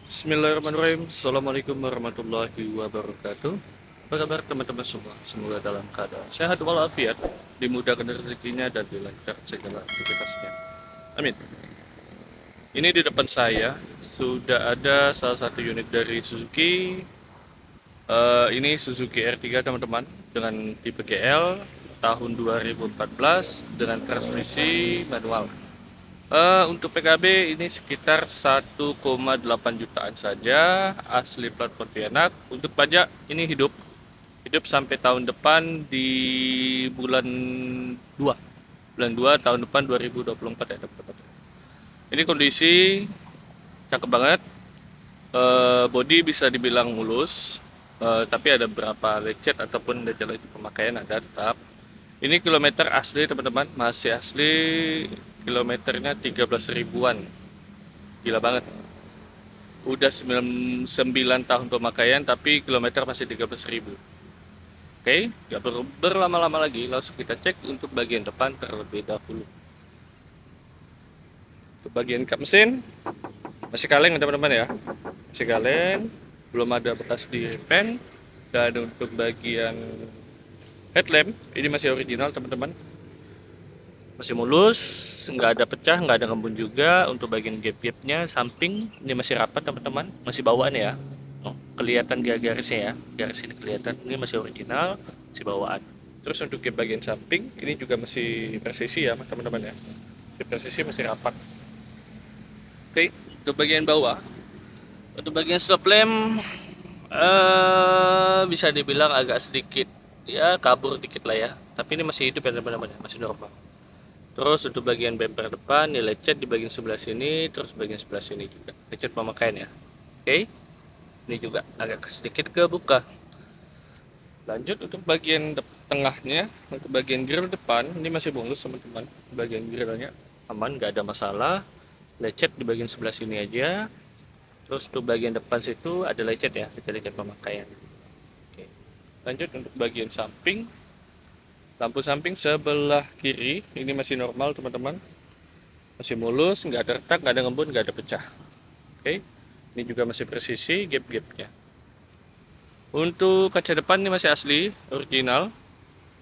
Bismillahirrahmanirrahim. Assalamualaikum warahmatullahi wabarakatuh. Apa kabar teman-teman semua? Semoga dalam keadaan sehat walafiat, dimudahkan rezekinya dan dilancarkan segala aktivitasnya. Amin. Ini di depan saya sudah ada salah satu unit dari Suzuki. Ini Suzuki R3 teman-teman dengan tipe GL tahun 2014 dengan transmisi manual. Untuk PKB ini sekitar 1,8 jutaan saja, asli plat Pontianak. Untuk pajak ini hidup sampai tahun depan di bulan 2 tahun depan 2024 ya teman-teman. Ini kondisi cakep banget. Body bisa dibilang mulus, tapi ada beberapa lecet ataupun lecet-lecet pemakaian ada tetap. Ini kilometer asli teman-teman, masih asli, kilometernya 13 ribuan. Gila banget. Udah 9 tahun pemakaian tapi kilometer masih 13 ribu. Oke, gak perlu berlama-lama lagi, langsung kita cek untuk bagian depan terlebih dahulu. Untuk bagian kap mesin masih kaleng teman-teman ya, masih kaleng, belum ada bekas di repaint. Dan untuk bagian headlamp ini masih original teman-teman, masih mulus, nggak ada pecah, nggak ada ngembun juga. Untuk bagian gap-gapnya samping ini masih rapat teman-teman, masih bawaan ya. Oh, kelihatan garisnya ya, garis ini kelihatan, ini masih original, masih bawaan. Terus untuk gap bagian samping ini juga masih presisi ya teman-teman ya, masih presisi, masih rapat. Oke, untuk bagian bawah, untuk bagian stop lamp bisa dibilang agak sedikit ya kabur dikit lah ya, tapi ini masih hidup ya teman-teman, masih normal. Terus untuk bagian bumper depan ini lecet di bagian sebelah sini, terus bagian sebelah sini juga lecet pemakaian ya. Oke, ini juga agak sedikit kebuka. Lanjut untuk bagian tengahnya, untuk bagian grill depan ini masih mulus teman-teman. Bagian grillnya aman, nggak ada masalah. Lecet di bagian sebelah sini aja. Terus untuk bagian depan situ ada lecet ya, lecet-lecet pemakaian. Oke. Lanjut untuk bagian samping, lampu samping sebelah kiri ini masih normal teman-teman, masih mulus, nggak ada retak, nggak ada ngembun, nggak ada pecah. Oke, ini juga masih presisi gap-gapnya. Untuk kaca depan ini masih asli, original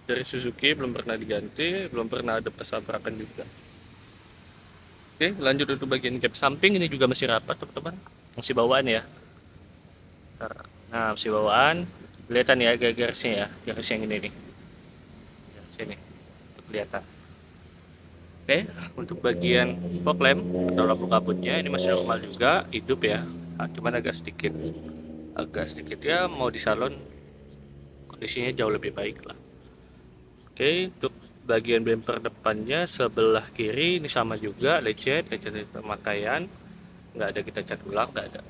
dari Suzuki, belum pernah diganti, belum pernah ada tabrakan juga. Oke, lanjut untuk bagian gap samping ini juga masih rapat teman-teman, masih bawaan ya. Nah, masih bawaan, kelihatan ya garisnya ya, garis yang ini nih, garis ini kelihatan. Oke, untuk bagian fog lamp atau lampu kabutnya ini masih normal juga, hidup ya. Nah, cuman agak sedikit ya, mau di salon kondisinya jauh lebih baik lah. Oke, untuk bagian bumper depannya sebelah kiri ini sama juga, lecet pemakaian, nggak ada kita cat ulang, nggak ada.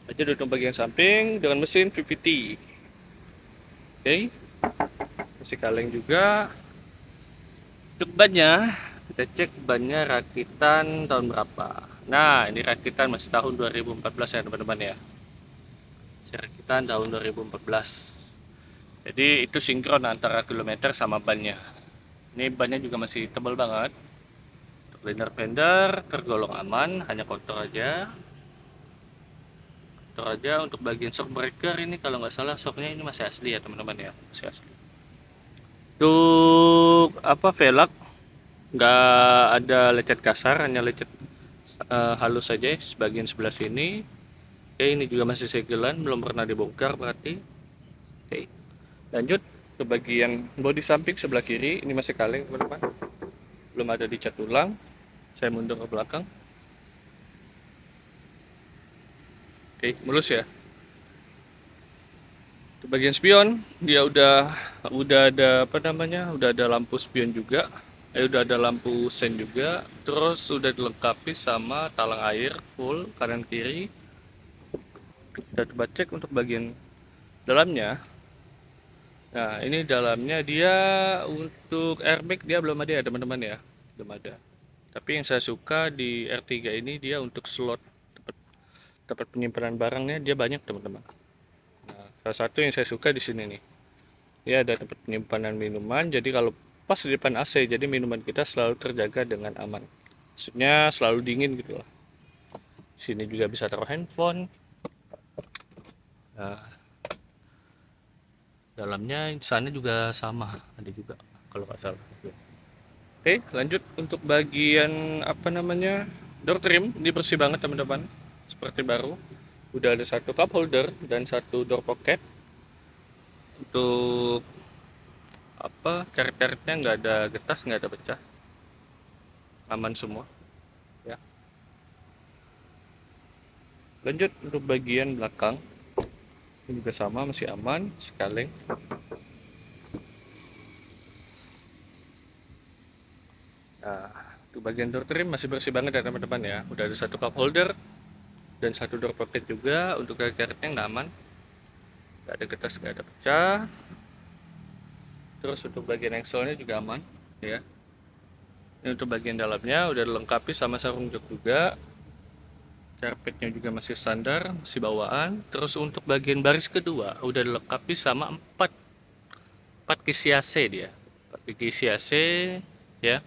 Aja untuk bagian samping dengan mesin VVT. Oke, masih kaleng juga. Untuk bannya, kita cek bannya rakitan tahun berapa. Nah, ini rakitan masih tahun 2014 ya teman-teman ya. Rakitan tahun 2014. Jadi itu sinkron antara kilometer sama bannya. Ini bannya juga masih tebal banget. Untuk liner fender tergolong aman, hanya kotor aja. Untuk bagian shock breaker ini kalau nggak salah shocknya ini masih asli ya teman-teman ya, masih asli. Untuk velg nggak ada lecet kasar, hanya lecet halus saja sebagian sebelah sini. Oke, ini juga masih segelan, belum pernah dibongkar berarti. Oke, lanjut ke bagian bodi samping sebelah kiri ini masih kaleng teman-teman, belum ada dicat ulang. Saya mundur ke belakang. Oke, mulus ya. Untuk bagian spion dia udah ada udah ada lampu spion juga, udah ada lampu sen juga, terus sudah dilengkapi sama talang air full kanan kiri. Kita coba cek untuk bagian dalamnya. Nah, ini dalamnya dia untuk airbag dia belum ada ya teman-teman ya, belum ada. Tapi yang saya suka di R3 ini dia untuk slot tempat penyimpanan barangnya dia banyak teman-teman. Nah, salah satu yang saya suka di sini nih, dia ada tempat penyimpanan minuman. Jadi kalau pas di depan AC, jadi minuman kita selalu terjaga dengan aman. Maksudnya selalu dingin gitu lah. Sini juga bisa taruh handphone. Nah, dalamnya sana juga sama, ada juga kalau nggak salah. Oke, lanjut untuk bagian apa namanya door trim. Ini bersih banget teman-teman, seperti baru. Udah ada satu cup holder dan satu door pocket. Untuk apa karet-karetnya nggak ada getas, nggak ada pecah, aman semua ya. Lanjut untuk bagian belakang, ini juga sama, masih aman sekali. Nah, untuk bagian door trim masih bersih banget ya teman-teman ya. Udah ada satu cup holder dan satu door pocket juga. Untuk karetnya nggak aman, nggak ada getas, nggak ada pecah. Terus untuk bagian axle-nya juga aman ya. Ini untuk bagian dalamnya udah dilengkapi sama sarung jok juga. Karpetnya juga masih standar, masih bawaan. Terus untuk bagian baris kedua udah dilengkapi sama 4 kisi AC dia. 4 kisi AC ya.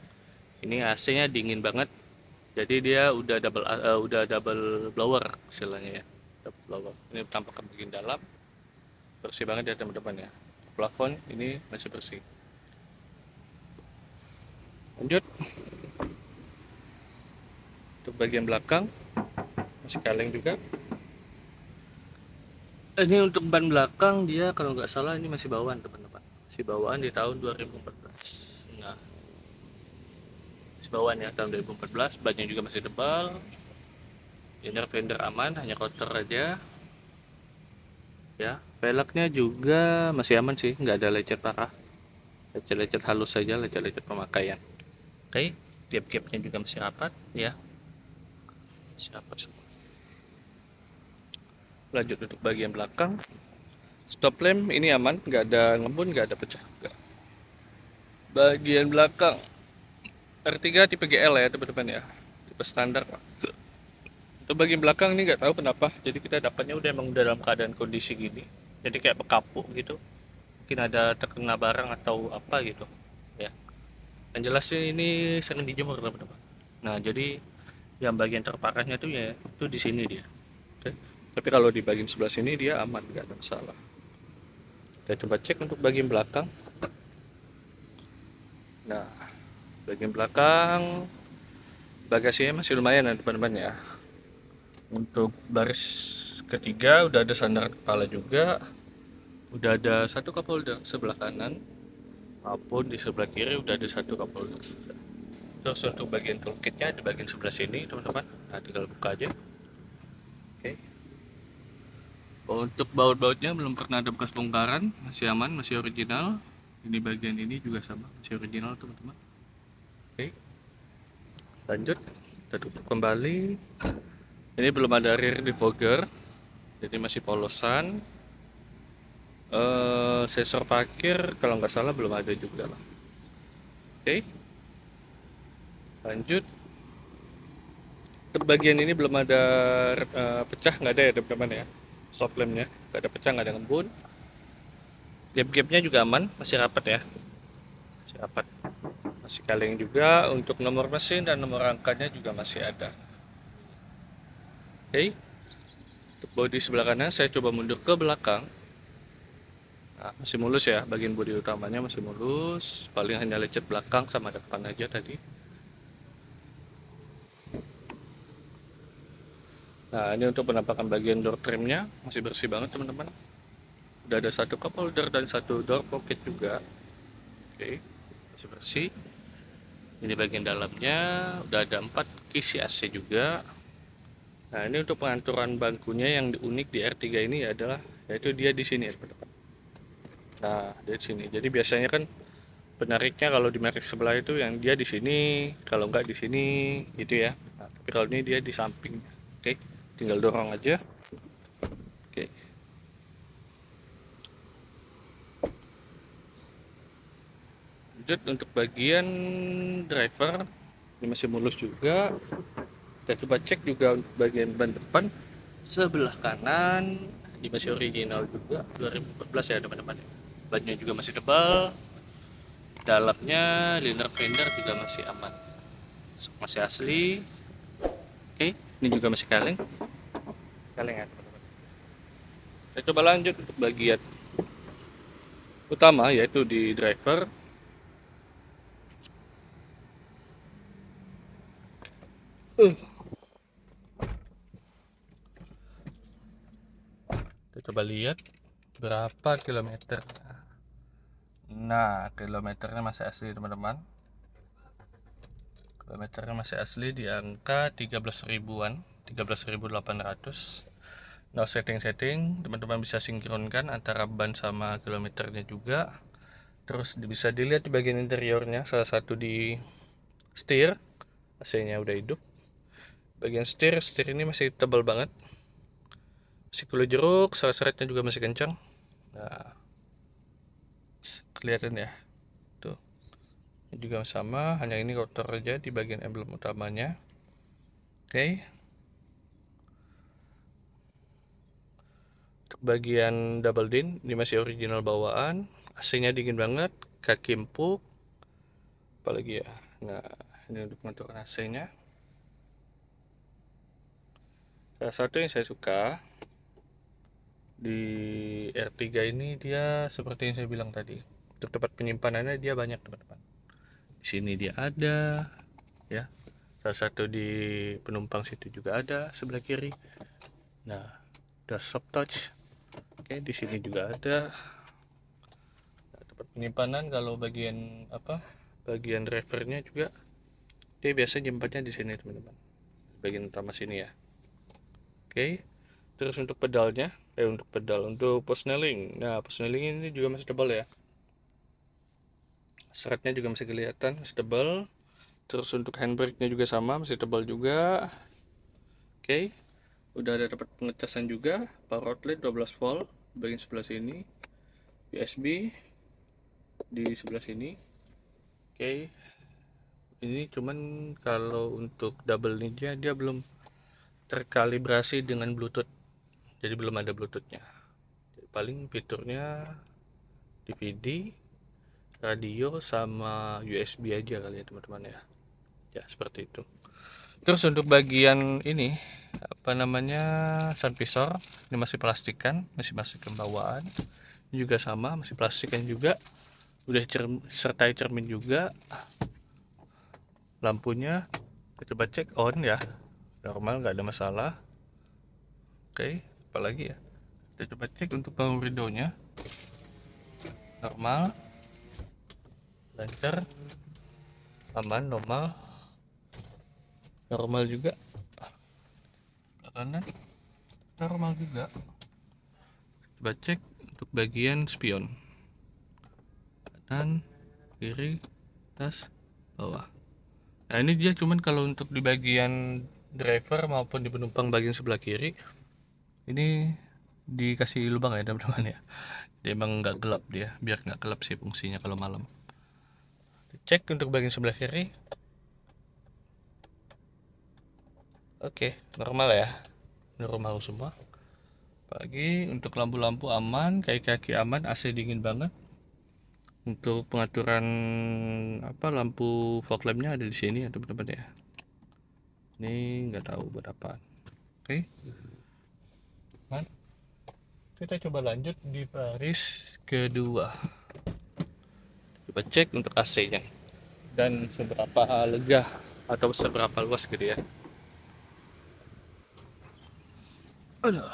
Ini AC-nya dingin banget. Jadi dia udah double blower istilahnya ya. Double blower. Ini tampakkan bagian dalam. Bersih banget ya teman-teman ya. Plafon ini masih bersih. Lanjut untuk bagian belakang masih kaleng juga. Ini untuk ban belakang dia kalau nggak salah ini masih bawaan teman-teman, masih bawaan di tahun 2014. Nah, masih bawaan ya tahun 2014. Bannya juga masih tebal, inner fender aman, hanya kotor aja ya. Velgnya juga masih aman sih, nggak ada lecet parah, lecet-lecet halus saja, lecet-lecet pemakaian. Oke, gap-gapnya juga masih rapat ya, masih rapat semua. Lanjut untuk bagian belakang, stop lamp ini aman, nggak ada ngembun, nggak ada pecah. Bagian belakang R3 tipe GL ya teman-teman ya, tipe standar lah. Untuk bagian belakang ini nggak tahu kenapa, jadi kita dapatnya udah emang udah dalam keadaan kondisi gini, jadi kayak bekapuk gitu, mungkin ada terkena barang atau apa gitu ya. Yang jelas sih ini sering dijemur teman-teman. Nah jadi yang bagian terparahnya tuh ya itu di sini dia. Oke. Tapi kalau di bagian sebelah sini dia aman, nggak ada masalah. Kita coba cek untuk bagian belakang. Nah, bagian belakang bagasinya masih lumayan ya teman-teman ya. Untuk baris ketiga udah ada sandar kepala juga, udah ada satu cup holder sebelah kanan maupun di sebelah kiri udah ada satu cup holder. Terus untuk bagian toolkitnya di bagian sebelah sini teman-teman, nah tinggal buka aja. Oke. Untuk baut-bautnya belum pernah ada bekas bongkaran, masih aman, masih original. Ini bagian ini juga sama, masih original teman-teman. Oke, lanjut kita tutup kembali. Ini belum ada rear defogger, jadi masih polosan. Sensor parkir kalau nggak salah belum ada juga lah. Oke, lanjut. Untuk bagian ini belum ada pecah, nggak ada ya teman-teman ya. Stop lampnya nggak ada pecah, nggak ada ngembun. Gap-gapnya juga aman, masih rapat ya, masih rapat, masih kaleng juga. Untuk nomor mesin dan nomor angkanya juga masih ada. Oke, untuk bodi sebelah kanan saya coba mundur ke belakang. Nah, masih mulus ya, bagian bodi utamanya masih mulus, paling hanya lecet belakang sama depan aja tadi. Nah, ini untuk penampakan bagian door trimnya masih bersih banget teman-teman. Udah ada satu cup holder dan satu door pocket juga. Oke, masih bersih. Ini bagian dalamnya udah ada 4 kisi AC juga. Nah, ini untuk pengaturan bangkunya yang unik di R3 ini adalah yaitu dia di sini ya teman-teman. Nah, dari sini. Jadi biasanya kan penariknya kalau di merek sebelah itu yang dia di sini, kalau enggak di sini gitu ya. Nah, tapi kalau ini dia di samping. Oke, tinggal dorong aja. Oke. Lanjut untuk bagian driver ini masih mulus juga. Kita coba cek juga untuk bagian ban depan sebelah kanan, ini masih original juga 2014 ya teman-teman. Bannya juga masih tebal, dalamnya liner fender juga masih aman, masih asli. Oke, Ini juga masih kaleng ya teman-teman. Saya coba lanjut untuk bagian utama, yaitu di driver. Kita coba lihat berapa kilometer. Nah, kilometernya masih asli teman-teman. Kilometernya masih asli di angka 13 ribuan, 13.800. No setting, teman-teman bisa sinkronkan antara ban sama kilometernya juga. Terus bisa dilihat di bagian interiornya, salah satu di setir, AC-nya udah hidup. Bagian setir ini masih tebal banget, masih kulit jeruk, serat-seratnya juga masih kencang. Nah, kelihatan ya, tuh. Ini juga sama, hanya ini kotor aja di bagian emblem utamanya. Oke. Untuk bagian double din, ini masih original bawaan. AC-nya dingin banget, kaki empuk. Apalagi ya. Nah, ini untuk mengatur AC-nya. Salah satu yang saya suka di R3 ini, dia seperti yang saya bilang tadi, untuk tempat penyimpanannya dia banyak teman-teman. Di sini dia ada, ya. Salah satu di penumpang situ juga ada sebelah kiri. Nah, ada soft touch. Oke, di sini juga ada. Nah, tempat penyimpanan kalau bagian bagian drivernya juga dia biasa nyimpannya di sini teman-teman. Bagian utama sini ya. Oke. Terus untuk pedalnya, untuk posneling. Nah, posneling ini juga masih tebal ya. Seratnya juga masih kelihatan, masih tebal. Terus untuk handbrake-nya juga sama, masih tebal juga. Oke. Udah ada dapat pengecasan juga, power outlet 12 volt bagian sebelah sini. USB di sebelah sini. Oke. Ini cuman kalau untuk double need-nya dia belum terkalibrasi dengan Bluetooth. Jadi belum ada Bluetooth-nya. Paling fiturnya DVD, radio sama USB aja kali ya teman-teman ya. Ya seperti itu. Terus untuk bagian ini sun visor, ini masih plastikan, masih bawaan. Ini juga sama, masih plastikan juga. Udah sertai cermin juga. Lampunya kita coba cek on ya, normal, nggak ada masalah. Oke, apalagi ya, kita coba cek untuk power window-nya, normal, lancar, aman, normal juga. Kanan normal juga. Coba cek untuk bagian spion, kanan, kiri, atas, bawah. Nah ini dia cuman kalau untuk di bagian driver maupun di penumpang bagian sebelah kiri ini dikasih lubang ya teman-teman ya. Dia emang nggak gelap, dia biar nggak gelap sih fungsinya kalau malam. Cek untuk bagian sebelah kiri. Oke, normal ya, normal semua. Pagi untuk lampu-lampu aman, kaki-kaki aman, AC dingin banget. Untuk pengaturan lampu fog lampnya ada di sini ya teman-teman ya. Ini nggak tahu buat apa. Oke. Nah, kita coba lanjut di baris kedua. Coba cek untuk AC-nya dan seberapa lega atau seberapa luas gitu ya. Aduh.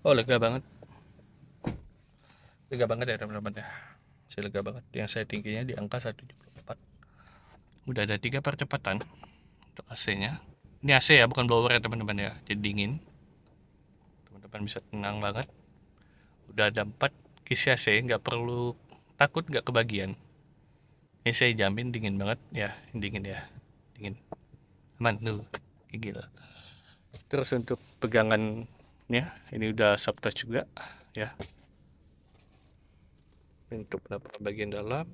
Oh lega banget ya teman-teman ya. Saya lega banget. Yang saya tingginya di angka 174. Udah ada 3 percepatan untuk AC-nya. Ini AC ya, bukan blower ya teman-teman ya. Jadi dingin. Teman-teman bisa tenang banget. Udah ada 4 kisi AC, nggak perlu takut nggak kebagian. Ini saya jamin dingin banget ya, dingin ya, dingin. Aman tuh, gila. Terus untuk pegangannya, ini udah soft touch juga ya. Untuk bagian dalam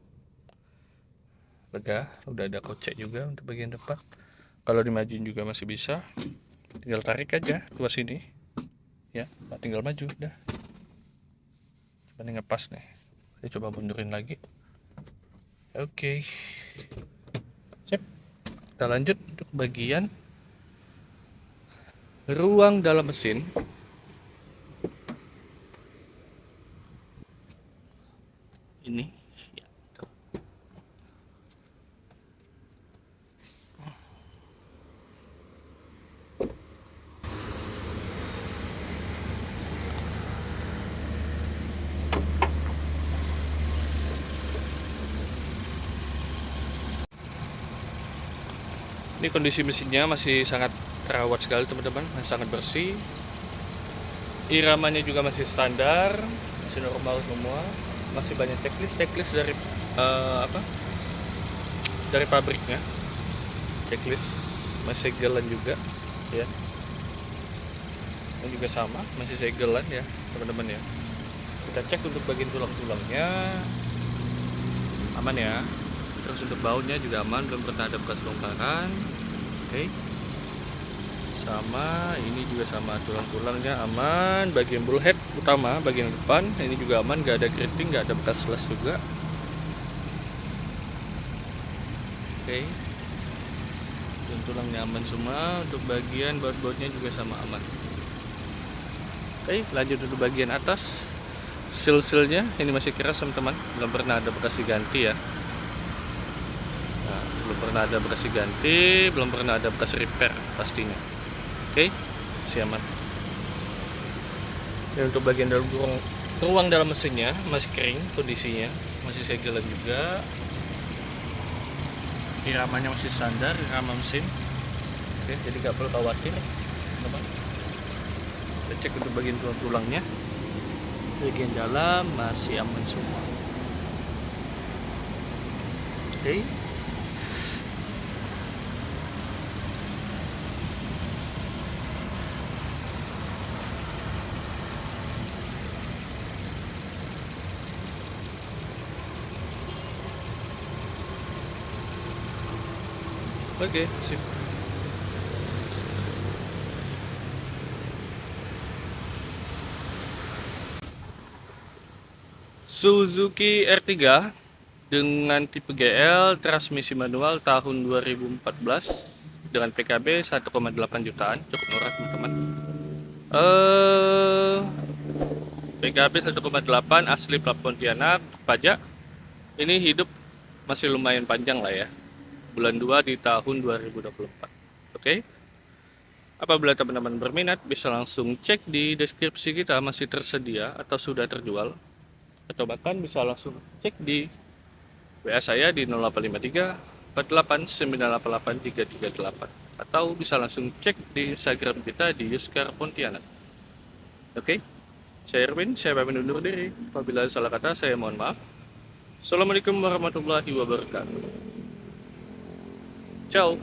lega, udah ada kocek juga untuk bagian depan. Kalau dimajuin juga masih bisa, tinggal tarik aja tuas sini ya, tinggal maju udah. Coba nih ngepas nih, saya coba mundurin lagi. Oke. Sip, kita lanjut untuk bagian Ruang dalam mesin ini ya, tuh. Ini kondisi mesinnya masih sangat terawat sekali teman-teman, sangat bersih. Iramanya juga masih standar, masih normal semua. Masih banyak checklist dari apa? Dari pabriknya. Checklist masih segelan juga, ya. Ini juga sama, masih segelan ya, teman-teman ya. Kita cek untuk bagian tulang-tulangnya, aman ya. Terus untuk bautnya juga aman, belum pernah ada bekas bongkaran. Oke. Sama, ini juga sama, tulang-tulangnya aman. Bagian bullhead utama, bagian depan, ini juga aman, gak ada keriting, gak ada bekas las juga. Oke. Dan tulangnya aman semua. Untuk bagian baut-bautnya juga sama, aman. Oke, lanjut untuk bagian atas. Seal-sealnya ini masih keras teman-teman, belum pernah ada bekas diganti ya. Nah, belum pernah ada bekas diganti, belum pernah ada bekas repair pastinya. Oke, masih aman. Dan untuk bagian dalam ruang dalam mesinnya masih kering kondisinya, masih segelan juga. Iramanya masih standar, irama mesin. Oke, jadi nggak perlu khawatir teman-teman. Kita cek untuk bagian tulang-tulangnya, bagian dalam masih aman semua. Oke. Oke, sip. Suzuki R3 dengan tipe GL, transmisi manual tahun 2014 dengan PKB 1,8 jutaan, cukup murah teman-teman. PKB 1,8, asli plat Pontianak, pajak. Ini hidup masih lumayan panjang lah ya. Bulan 2 di tahun 2024. Oke. Apabila teman-teman berminat, bisa langsung cek di deskripsi kita, masih tersedia atau sudah terjual. Atau bahkan bisa langsung cek di WA saya di 0853 48 988 338. Atau bisa langsung cek di Instagram kita di Yuskar Pontianak. Oke, saya Erwin, saya pamit undur diri. Apabila salah kata, saya mohon maaf. Assalamualaikum warahmatullahi wabarakatuh. Ciao.